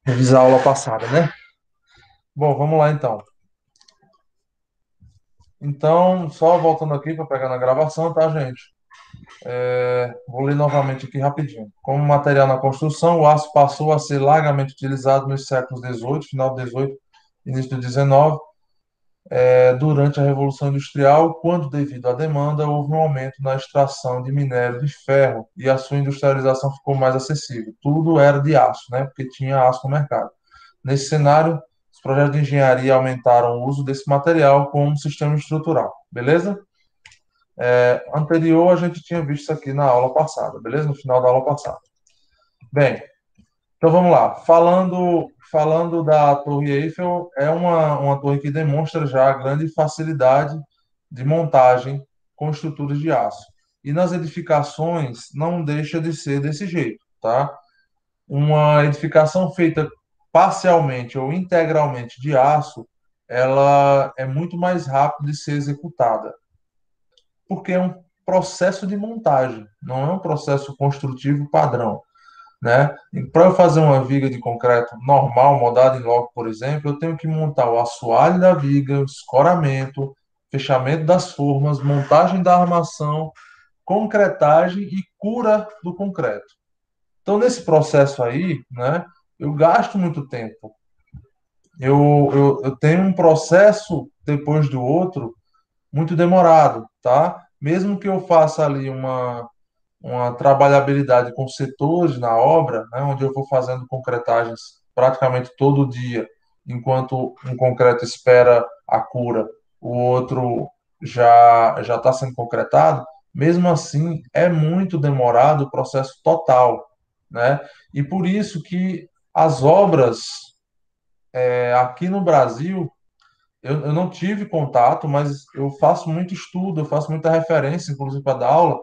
Revisar a aula passada, né? Bom, vamos lá então. Então, só voltando aqui para pegar na gravação, tá, gente? Vou ler novamente aqui rapidinho. Como material na construção, o aço passou a ser largamente utilizado nos séculos XVIII, final do XVIII, início do XIX, durante a Revolução Industrial, quando, devido à demanda, houve um aumento na extração de minério de ferro e a sua industrialização ficou mais acessível. Tudo era de aço, né? Porque tinha aço no mercado. Nesse cenário, os projetos de engenharia aumentaram o uso desse material como sistema estrutural, beleza? Anterior, a gente tinha visto isso aqui na aula passada, beleza? No final da aula passada. Bem, então vamos lá. Falando da Torre Eiffel, é uma torre que demonstra já a grande facilidade de montagem com estruturas de aço. E nas edificações não deixa de ser desse jeito, tá? Uma edificação feita parcialmente ou integralmente de aço, ela é muito mais rápida de ser executada, porque é um processo de montagem, não é um processo construtivo padrão, né? Para eu fazer uma viga de concreto normal, moldada em loco, por exemplo, eu tenho que montar o assoalho da viga, o escoramento, fechamento das formas, montagem da armação, concretagem e cura do concreto. Então, nesse processo aí, né, eu gasto muito tempo. Eu tenho um processo depois do outro muito demorado, tá? Mesmo que eu faça ali uma trabalhabilidade com setores na obra, né, onde eu vou fazendo concretagens praticamente todo dia, enquanto um concreto espera a cura, o outro já está sendo concretado, mesmo assim é muito demorado o processo total, né? E por isso que as obras aqui no Brasil eu não tive contato, mas eu faço muito estudo, eu faço muita referência, inclusive para dar aula,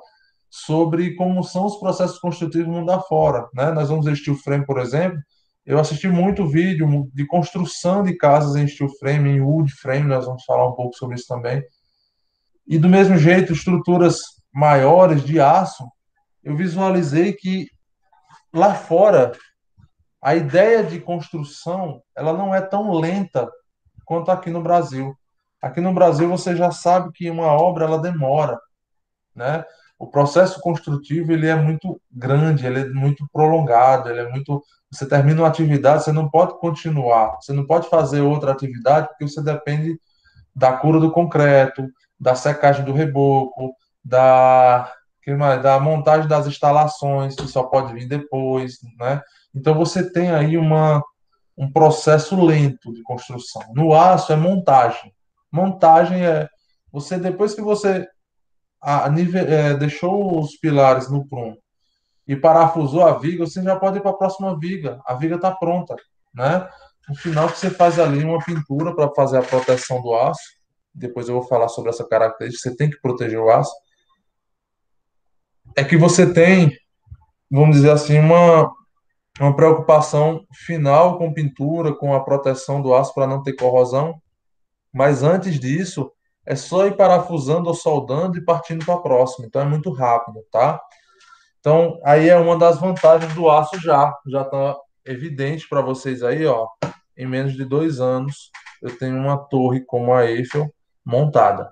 sobre como são os processos construtivos no mundo afora, né? Nós vamos ver steel frame, por exemplo. Eu assisti muito vídeo de construção de casas em steel frame, em wood frame, nós vamos falar um pouco sobre isso também. E do mesmo jeito, estruturas maiores de aço, eu visualizei que lá fora a ideia de construção, ela não é tão lenta quanto aqui no Brasil. Aqui no Brasil você já sabe que uma obra ela demora, né? O processo construtivo ele é muito grande, ele é muito prolongado, ele é muito. Você termina uma atividade, você não pode continuar, você não pode fazer outra atividade porque você depende da cura do concreto, da secagem do reboco, da que mais? Da montagem das instalações que só pode vir depois, né? Então você tem aí um processo lento de construção. No aço é montagem. Montagem é você depois que você deixou os pilares no prumo e parafusou a viga, você já pode ir para a próxima viga. A viga está pronta, né? No final que você faz ali uma pintura para fazer a proteção do aço. Depois eu vou falar sobre essa característica. Você tem que proteger o aço. É que você tem, vamos dizer assim, uma preocupação final com pintura, com a proteção do aço para não ter corrosão. Mas antes disso, é só ir parafusando ou soldando e partindo para a próxima. Então é muito rápido, tá? Então aí é uma das vantagens do aço já está evidente para vocês aí, ó. Em menos de 2 anos eu tenho uma torre como a Eiffel montada.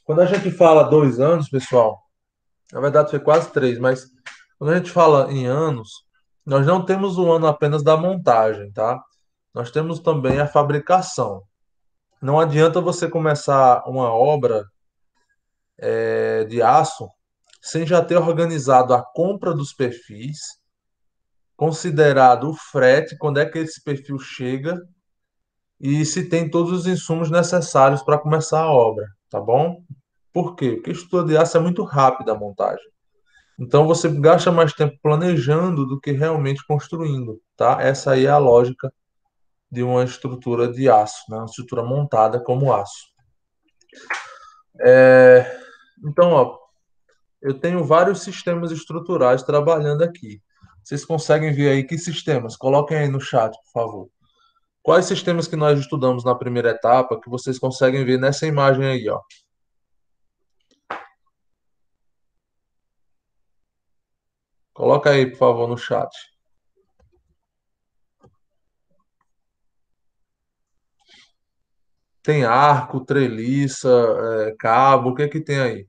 Quando a gente fala 2 anos, pessoal, na verdade foi quase 3, mas quando a gente fala em anos, nós não temos o ano apenas da montagem, tá? Nós temos também a fabricação. Não adianta você começar uma obra de aço sem já ter organizado a compra dos perfis, considerado o frete, quando é que esse perfil chega e se tem todos os insumos necessários para começar a obra, tá bom? Por quê? Porque a estrutura de aço é muito rápida a montagem. Então você gasta mais tempo planejando do que realmente construindo, tá? Essa aí é a lógica de uma estrutura de aço, né? Uma estrutura montada como aço. Então, ó, eu tenho vários sistemas estruturais trabalhando aqui. Vocês conseguem ver aí que sistemas? Coloquem aí no chat, por favor. Quais sistemas que nós estudamos na primeira etapa que vocês conseguem ver nessa imagem aí, ó? Coloca aí, por favor, no chat. Tem arco, treliça, cabo, o que é que tem aí?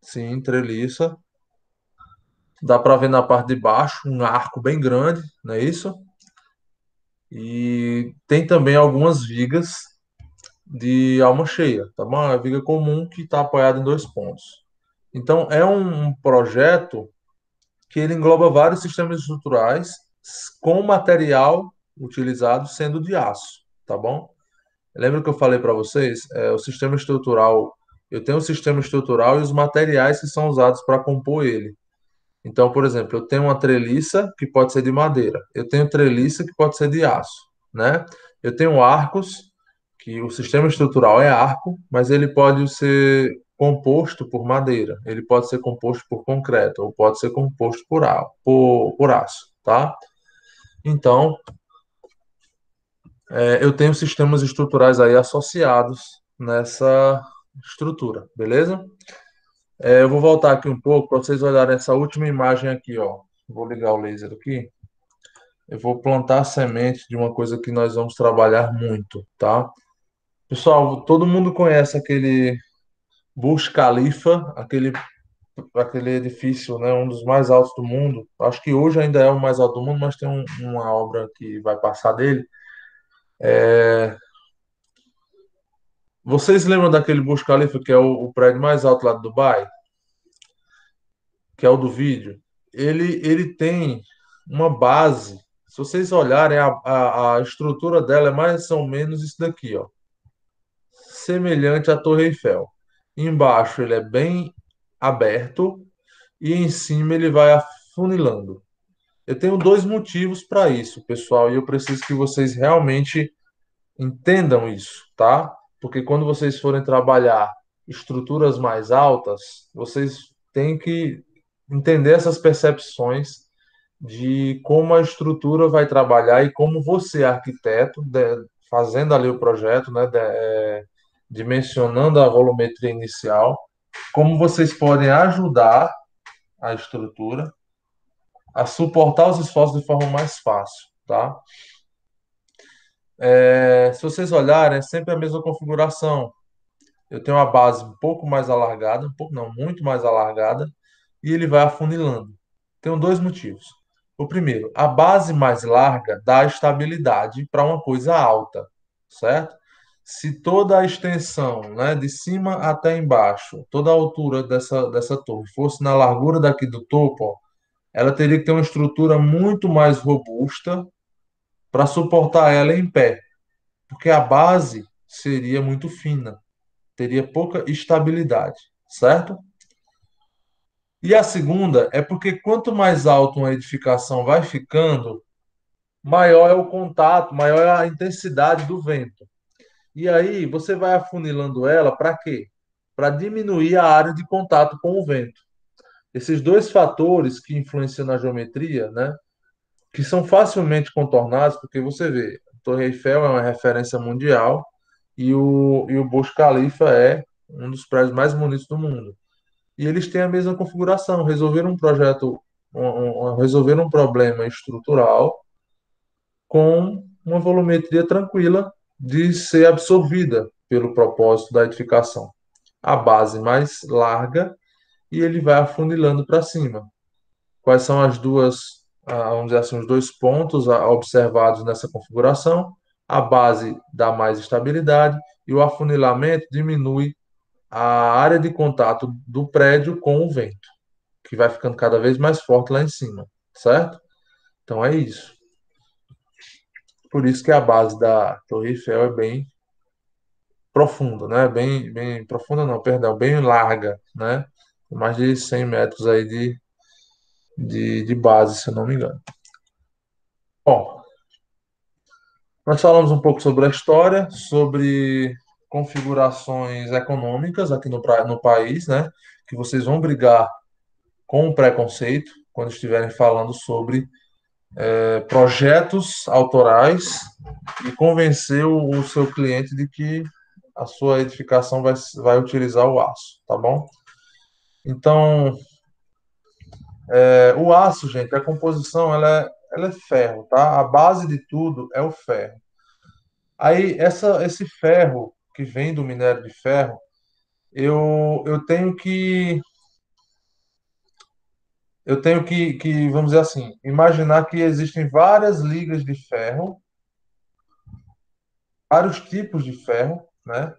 Sim, treliça. Dá para ver na parte de baixo um arco bem grande, não é isso? E tem também algumas vigas de alma cheia, tá bom? É a viga comum que está apoiada em dois pontos. Então, é um projeto que ele engloba vários sistemas estruturais com material utilizado sendo de aço, tá bom? Lembra que eu falei para vocês? O sistema estrutural, eu tenho o sistema estrutural e os materiais que são usados para compor ele. Então, por exemplo, eu tenho uma treliça que pode ser de madeira, eu tenho treliça que pode ser de aço, né? Eu tenho arcos, que o sistema estrutural é arco, mas ele pode ser composto por madeira, ele pode ser composto por concreto, ou pode ser composto por aço, tá? Então, eu tenho sistemas estruturais aí associados nessa estrutura, beleza? Eu vou voltar aqui um pouco para vocês olharem essa última imagem aqui, ó. Vou ligar o laser aqui. Eu vou plantar a semente de uma coisa que nós vamos trabalhar muito, tá? Pessoal, todo mundo conhece aquele Burj Khalifa, aquele edifício, né, um dos mais altos do mundo. Acho que hoje ainda é o mais alto do mundo, mas tem uma obra que vai passar dele. Vocês lembram daquele Burj Khalifa que é o prédio mais alto lá de Dubai, que é o do vídeo? Ele tem uma base. Se vocês olharem, a estrutura dela é mais ou menos isso daqui, ó, semelhante à Torre Eiffel. Embaixo ele é bem aberto e em cima ele vai afunilando. Eu tenho dois motivos para isso, pessoal, e eu preciso que vocês realmente entendam isso, tá? Porque quando vocês forem trabalhar estruturas mais altas, vocês têm que entender essas percepções de como a estrutura vai trabalhar e como você, arquiteto, fazendo ali o projeto, né, dimensionando a volumetria inicial, como vocês podem ajudar a estrutura a suportar os esforços de forma mais fácil, tá? Se vocês olharem, é sempre a mesma configuração. Eu tenho uma base um pouco mais alargada, um pouco não, muito mais alargada, e ele vai afunilando. Tem dois motivos. O primeiro, a base mais larga dá estabilidade para uma coisa alta, certo? Se toda a extensão, né, de cima até embaixo, toda a altura dessa torre fosse na largura daqui do topo, ó, ela teria que ter uma estrutura muito mais robusta para suportar ela em pé, porque a base seria muito fina, teria pouca estabilidade, certo? E a segunda é porque quanto mais alto uma edificação vai ficando, maior é o contato, maior é a intensidade do vento. E aí você vai afunilando ela para quê? Para diminuir a área de contato com o vento. Esses dois fatores que influenciam na geometria, né, que são facilmente contornados, porque você vê, a Torre Eiffel é uma referência mundial e o Burj Khalifa é um dos prédios mais bonitos do mundo. E eles têm a mesma configuração, resolveram um projeto, resolveram um problema estrutural com uma volumetria tranquila de ser absorvida pelo propósito da edificação. A base mais larga e ele vai afunilando para cima. Quais são as duas, vamos dizer assim, os dois pontos observados nessa configuração? A base dá mais estabilidade e o afunilamento diminui a área de contato do prédio com o vento, que vai ficando cada vez mais forte lá em cima, certo? Então é isso. Por isso que a base da Torre Eiffel é bem profunda, né? Bem profunda não, perdão, bem larga, né? Mais de 100 metros aí de base, se eu não me engano. Bom, nós falamos um pouco sobre a história, sobre configurações econômicas aqui no país, né? Que vocês vão brigar com o preconceito quando estiverem falando sobre projetos autorais e convencer o seu cliente de que a sua edificação vai utilizar o aço, tá bom? Então, o aço, gente, a composição ela é ferro, tá? A base de tudo é o ferro. Aí, esse ferro que vem do minério de ferro, eu tenho que, vamos dizer assim, imaginar que existem várias ligas de ferro, vários tipos de ferro, né?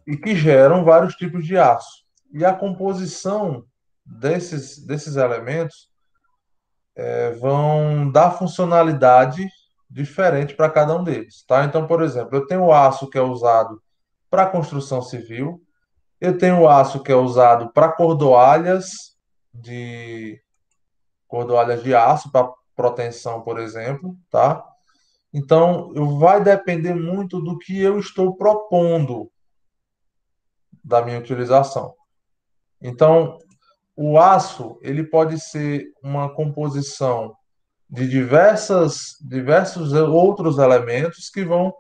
E que geram vários tipos de aço. E a composição desses elementos vão dar funcionalidade diferente para cada um deles, tá? Então, por exemplo, eu tenho o aço que é usado para construção civil, eu tenho o aço que é usado para de cordoalhas de aço para proteção, por exemplo, tá? Então, vai depender muito do que eu estou propondo da minha utilização. Então, o aço, ele pode ser uma composição de diversos outros elementos que vão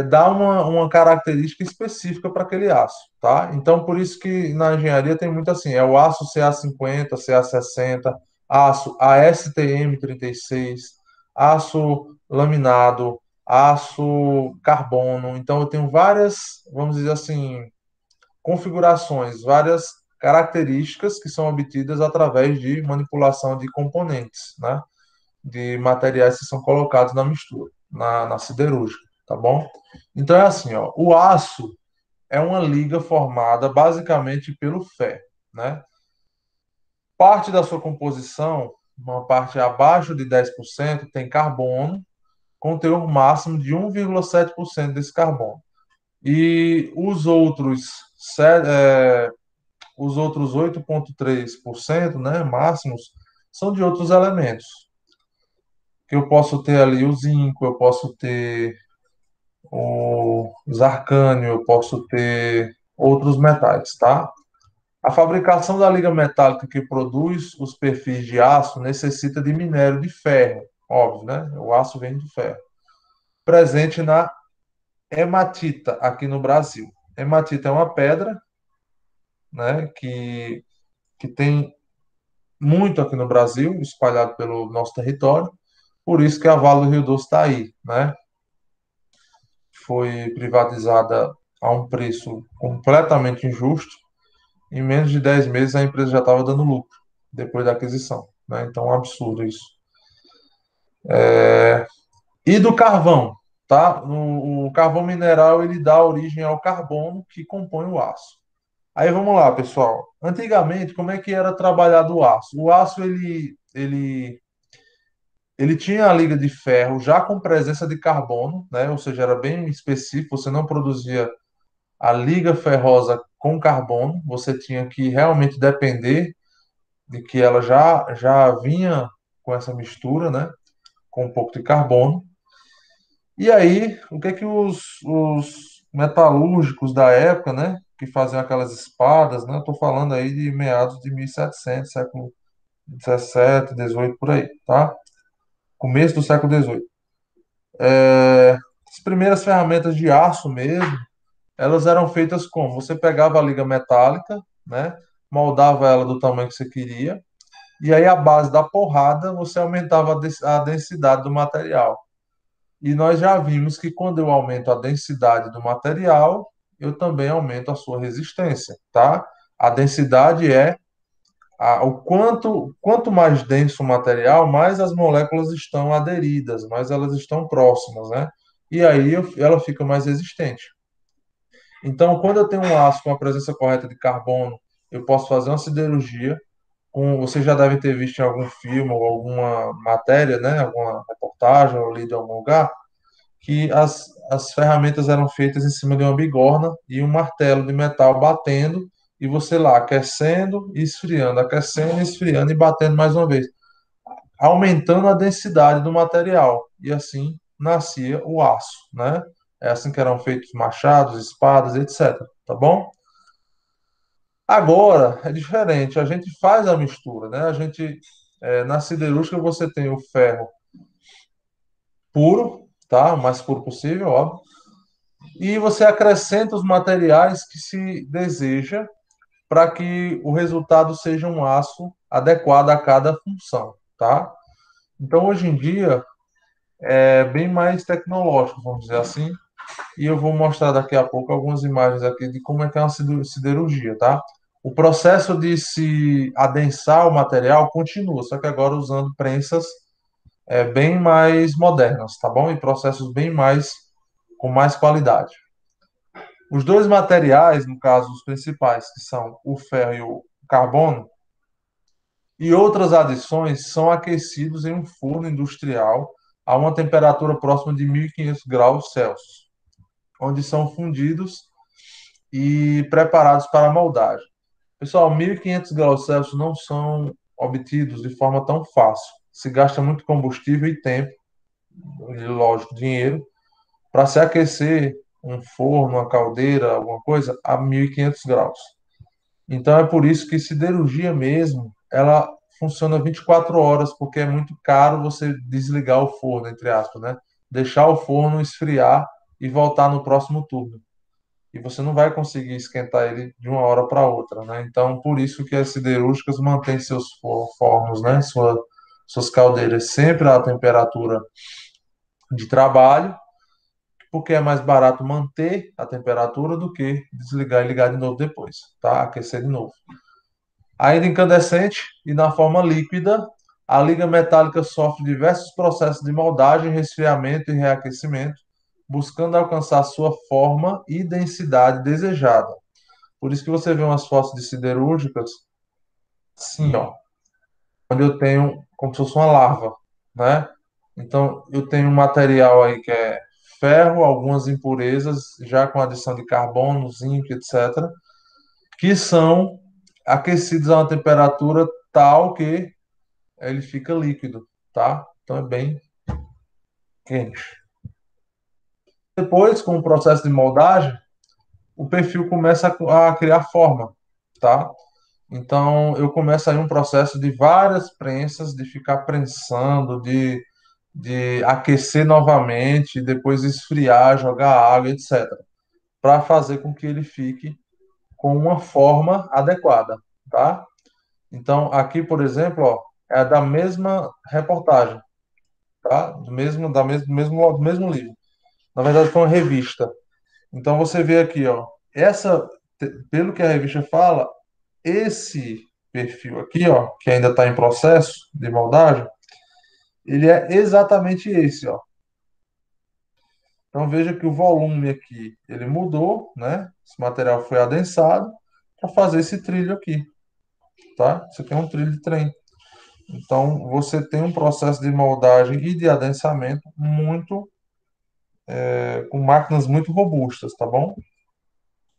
dar uma característica específica para aquele aço, tá? Então, por isso que na engenharia tem muito assim, é o aço CA50, CA60, aço ASTM36, aço laminado, aço carbono. Então, eu tenho várias, vamos dizer assim, configurações, várias características que são obtidas através de manipulação de componentes, né? De materiais que são colocados na mistura, na siderúrgica, tá bom? Então é assim, ó, o aço é uma liga formada basicamente pelo ferro, né? Parte da sua composição, uma parte abaixo de 10% tem carbono, com teor máximo de 1,7% desse carbono. E os outros 8,3%, né, máximos, são de outros elementos. Que eu posso ter ali o zinco, eu posso ter o zircânio, eu posso ter outros metais, tá? A fabricação da liga metálica que produz os perfis de aço necessita de minério de ferro, óbvio, né? O aço vem de ferro. Presente na hematita aqui no Brasil. Hematita é uma pedra, né, que tem muito aqui no Brasil, espalhado pelo nosso território. Por isso que a Vale do Rio Doce está aí, né? Foi privatizada a um preço completamente injusto. Em menos de 10 meses a empresa já estava dando lucro depois da aquisição, né? Então, é um absurdo isso. E do carvão, tá? O carvão mineral ele dá origem ao carbono que compõe o aço. Aí vamos lá, pessoal. Antigamente, como é que era trabalhado o aço? O aço ele tinha a liga de ferro já com presença de carbono, né? Ou seja, era bem específico. Você não produzia a liga ferrosa com carbono. Você tinha que realmente depender de que ela já vinha com essa mistura, né? Com um pouco de carbono. E aí, o que é que os metalúrgicos da época, né, que faziam aquelas espadas, né, eu estou falando aí de meados de 1700, século 17, 18 por aí, tá? Começo do século 18. As primeiras ferramentas de aço mesmo, elas eram feitas como? Você pegava a liga metálica, né, moldava ela do tamanho que você queria, e aí, à base da porrada, você aumentava a densidade do material. E nós já vimos que quando eu aumento a densidade do material, eu também aumento a sua resistência, tá? A densidade é o quanto mais denso o material, mais as moléculas estão aderidas, mais elas estão próximas, né? E aí ela fica mais resistente. Então, quando eu tenho um aço com a presença correta de carbono, eu posso fazer uma siderurgia. Você já deve ter visto em algum filme ou alguma matéria, né? Alguma reportagem ou lido em algum lugar que as ferramentas eram feitas em cima de uma bigorna e um martelo de metal batendo, e você lá aquecendo e esfriando, aquecendo e esfriando e batendo mais uma vez, aumentando a densidade do material. E assim nascia o aço, né? É assim que eram feitos machados, espadas, etc. Tá bom? Agora é diferente, a gente faz a mistura, né? Na siderúrgica você tem o ferro puro, tá? O mais puro possível, óbvio. E você acrescenta os materiais que se deseja para que o resultado seja um aço adequado a cada função, tá? Então, hoje em dia, é bem mais tecnológico, vamos dizer assim, e eu vou mostrar daqui a pouco algumas imagens aqui de como é que é uma siderurgia, tá? O processo de se adensar o material continua, só que agora usando prensas bem mais modernas, tá bom? E processos bem mais com mais qualidade. Os dois materiais, no caso, os principais, que são o ferro e o carbono, e outras adições são aquecidos em um forno industrial a uma temperatura próxima de 1500 graus Celsius, onde são fundidos e preparados para a moldagem. Pessoal, 1500 graus Celsius não são obtidos de forma tão fácil. Se gasta muito combustível e tempo, e lógico, dinheiro, para se aquecer um forno, uma caldeira, alguma coisa, a 1500 graus. Então é por isso que siderurgia mesmo, ela funciona 24 horas, porque é muito caro você desligar o forno, entre aspas, né? Deixar o forno esfriar e voltar no próximo turno. E você não vai conseguir esquentar ele de uma hora para outra, né? Então, por isso que as siderúrgicas mantêm seus fornos, né? Suas caldeiras sempre à temperatura de trabalho, porque é mais barato manter a temperatura do que desligar e ligar de novo depois, tá? Aquecer de novo. Ainda incandescente e na forma líquida, a liga metálica sofre diversos processos de moldagem, resfriamento e reaquecimento, buscando alcançar sua forma e densidade desejada. Por isso que você vê umas fotos de siderúrgicas, assim, ó, onde eu tenho como se fosse uma larva, né? Então, eu tenho um material aí que é ferro, algumas impurezas, já com adição de carbono, zinco, etc., que são aquecidos a uma temperatura tal que ele fica líquido, tá? Então é bem quente. Depois, com o processo de moldagem, o perfil começa a criar forma, tá? Então eu começo aí um processo de várias prensas, de ficar prensando, de aquecer novamente, depois esfriar, jogar água, etc., para fazer com que ele fique com uma forma adequada, tá? Então, aqui, por exemplo, ó, é da mesma reportagem, tá? Do mesmo livro. Na verdade, foi uma revista. Então, você vê aqui, ó, pelo que a revista fala, esse perfil aqui, ó, que ainda está em processo de moldagem, ele é exatamente esse, ó. Então, veja que o volume aqui, ele mudou, né? Esse material foi adensado para fazer esse trilho aqui, tá? Isso aqui é um trilho de trem. Então, você tem um processo de moldagem e de adensamento com máquinas muito robustas, tá bom?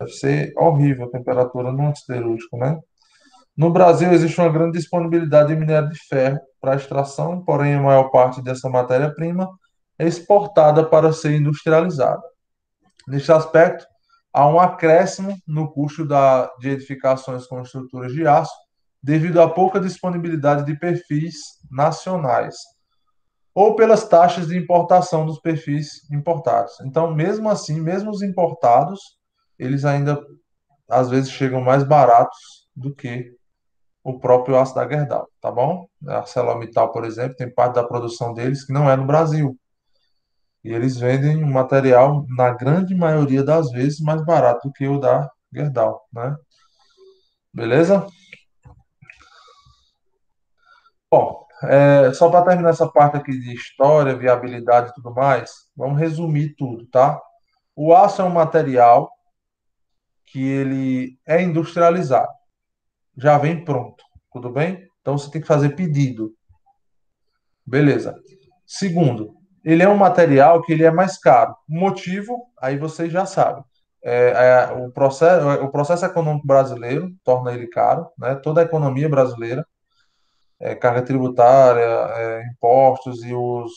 Deve ser horrível a temperatura no siderúrgico, né? No Brasil, existe uma grande disponibilidade de minério de ferro para extração, porém, a maior parte dessa matéria-prima é exportada para ser industrializada. Neste aspecto, há um acréscimo no custo de edificações com estruturas de aço, devido à pouca disponibilidade de perfis nacionais, ou pelas taxas de importação dos perfis importados. Então, mesmo assim, mesmo os importados, eles ainda às vezes chegam mais baratos do que o próprio aço da Gerdau, tá bom? A ArcelorMittal, por exemplo, tem parte da produção deles que não é no Brasil. E eles vendem um material, na grande maioria das vezes, mais barato do que o da Gerdau, né? Beleza? Bom, só para terminar essa parte aqui de história, viabilidade e tudo mais, vamos resumir tudo, tá? O aço é um material que ele é industrializado, já vem pronto, tudo bem? Então você tem que fazer pedido, beleza? Segundo, ele é um material que ele é mais caro. O motivo, aí vocês já sabem. O processo econômico brasileiro torna ele caro, né? Toda a economia brasileira, carga tributária, impostos e os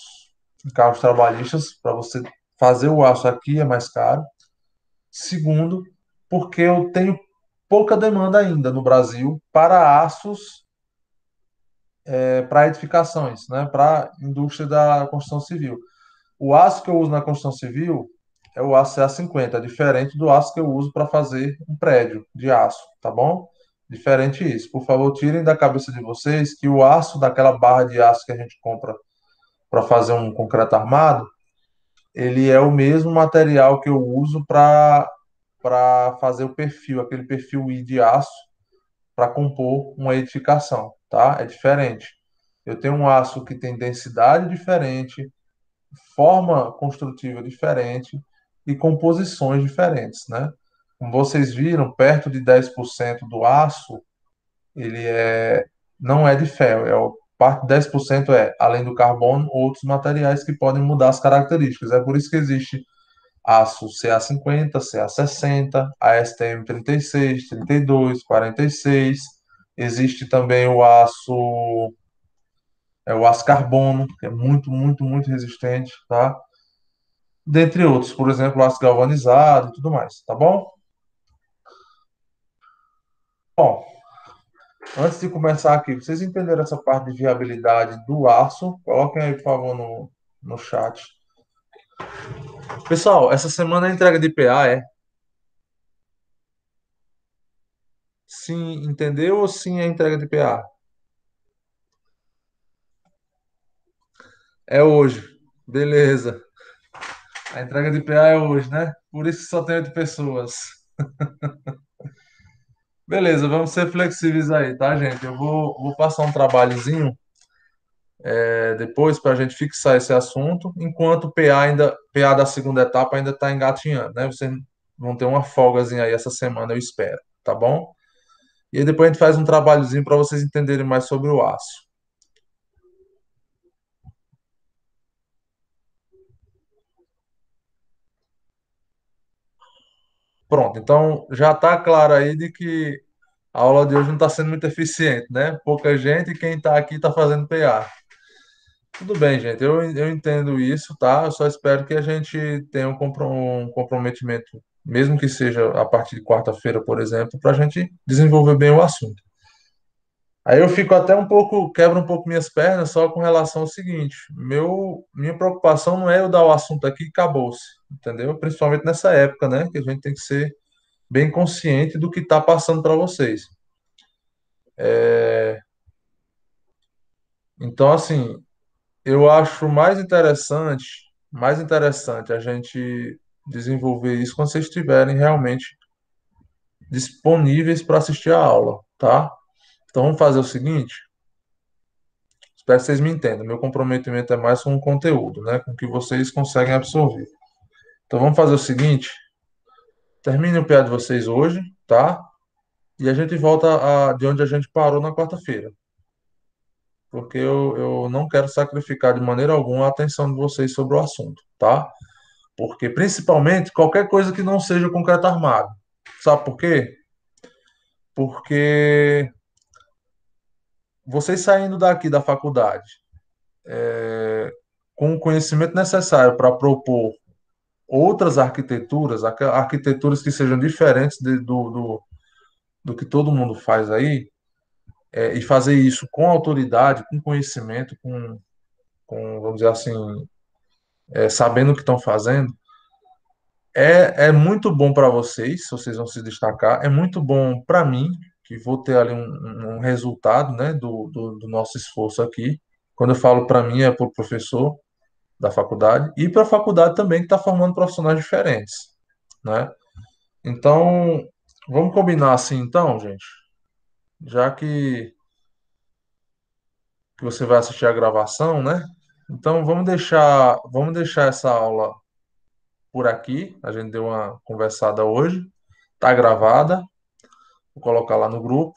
cargos trabalhistas, para você fazer o aço aqui é mais caro. Segundo, porque eu tenho pouca demanda ainda no Brasil para aços para edificações, né? Para a indústria da construção civil. O aço que eu uso na construção civil é o aço CA50, diferente do aço que eu uso para fazer um prédio de aço, tá bom? Diferente isso. Por favor, tirem da cabeça de vocês que o aço daquela barra de aço que a gente compra para fazer um concreto armado, ele é o mesmo material que eu uso para fazer o perfil, aquele perfil I de aço para compor uma edificação, tá? É diferente. Eu tenho um aço que tem densidade diferente, forma construtiva diferente e composições diferentes, né? Como vocês viram, perto de 10% do aço, ele não é de ferro, parte de 10% é, além do carbono, outros materiais que podem mudar as características. É por isso que existe aço CA50, CA60, ASTM 36, 32, 46. Existe também o aço carbono, que é muito, muito, muito resistente, tá? Dentre outros, por exemplo, aço galvanizado e tudo mais, tá bom? Bom, antes de começar aqui, vocês entenderam essa parte de viabilidade do aço? Coloquem aí, por favor, no chat. Pessoal, essa semana a entrega de PA é sim, entendeu? Ou sim a entrega de PA? É hoje. Beleza. A entrega de PA é hoje, né? Por isso que só tem 8 pessoas. Beleza, vamos ser flexíveis aí, tá, gente? Eu vou passar um trabalhozinho depois para a gente fixar esse assunto, enquanto o PA da segunda etapa ainda está engatinhando, né? Vocês vão ter uma folgazinha aí essa semana, eu espero, tá bom? E aí depois a gente faz um trabalhozinho para vocês entenderem mais sobre o aço. Pronto, então já está claro aí de que a aula de hoje não está sendo muito eficiente, né? Pouca gente e quem está aqui está fazendo PA. Tudo bem, gente, eu entendo isso, tá? Eu só espero que a gente tenha um comprometimento, mesmo que seja a partir de quarta-feira, por exemplo, para a gente desenvolver bem o assunto. Aí eu fico até um pouco, quebro um pouco minhas pernas só com relação ao seguinte: minha preocupação não é eu dar o assunto aqui e acabou-se, entendeu? Principalmente nessa época, né? Que a gente tem que ser bem consciente do que está passando para vocês. Então, assim, eu acho mais interessante a gente desenvolver isso quando vocês estiverem realmente disponíveis para assistir a aula, tá? Então vamos fazer o seguinte, espero que vocês me entendam. Meu comprometimento é mais com o conteúdo, né? Com o que vocês conseguem absorver. Então vamos fazer o seguinte, termine o PA de vocês hoje, tá? E a gente volta de onde a gente parou na quarta-feira. Porque eu não quero sacrificar de maneira alguma a atenção de vocês sobre o assunto, tá? Porque, principalmente, qualquer coisa que não seja concreto armado. Sabe por quê? Porque vocês saindo daqui da faculdade com o conhecimento necessário para propor outras arquiteturas, arquiteturas que sejam diferentes do que todo mundo faz aí, e fazer isso com autoridade, com conhecimento, vamos dizer assim, sabendo o que estão fazendo, é muito bom para vocês, se vocês vão se destacar, é muito bom para mim, que vou ter ali um resultado, né, do nosso esforço aqui. Quando eu falo para mim, é para o professor da faculdade e para a faculdade também, que está formando profissionais diferentes, né? Então, vamos combinar assim, então, gente, já que você vai assistir a gravação, né? Então, vamos deixar essa aula por aqui. A gente deu uma conversada hoje, tá gravada. Vou colocar lá no grupo.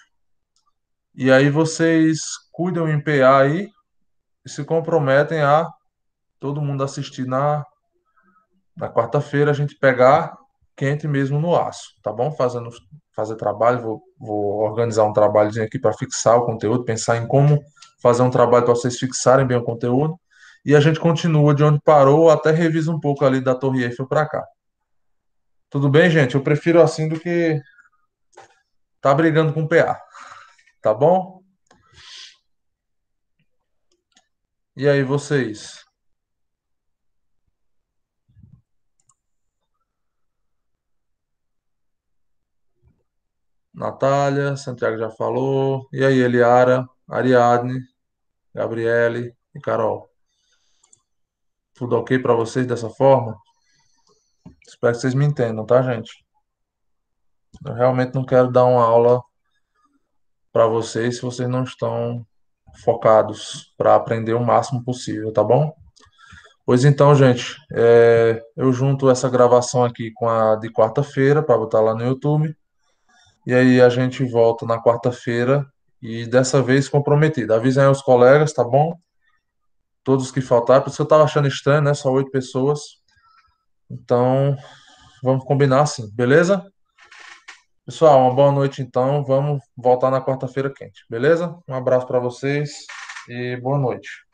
E aí vocês cuidam em PA aí e se comprometem a todo mundo assistir na quarta-feira, a gente pegar quente mesmo no aço, tá bom? Fazer trabalho, vou organizar um trabalhozinho aqui para fixar o conteúdo, pensar em como fazer um trabalho para vocês fixarem bem o conteúdo. E a gente continua de onde parou, até revisa um pouco ali da Torre Eiffel para cá. Tudo bem, gente? Eu prefiro assim do que tá brigando com o PA, tá bom? E aí, vocês? Natália, Santiago já falou. E aí, Eliara, Ariadne, Gabriele e Carol. Tudo ok para vocês dessa forma? Espero que vocês me entendam, tá, gente? Eu realmente não quero dar uma aula para vocês se vocês não estão focados para aprender o máximo possível, tá bom? Pois então, gente, eu junto essa gravação aqui com a de quarta-feira para botar lá no YouTube. E aí a gente volta na quarta-feira e dessa vez comprometido. Avisem aí os colegas, tá bom? Todos que faltaram, por isso que eu tava achando estranho, né? Só 8 pessoas. Então, vamos combinar assim, beleza? Pessoal, uma boa noite então. Vamos voltar na quarta-feira quente, beleza? Um abraço para vocês e boa noite.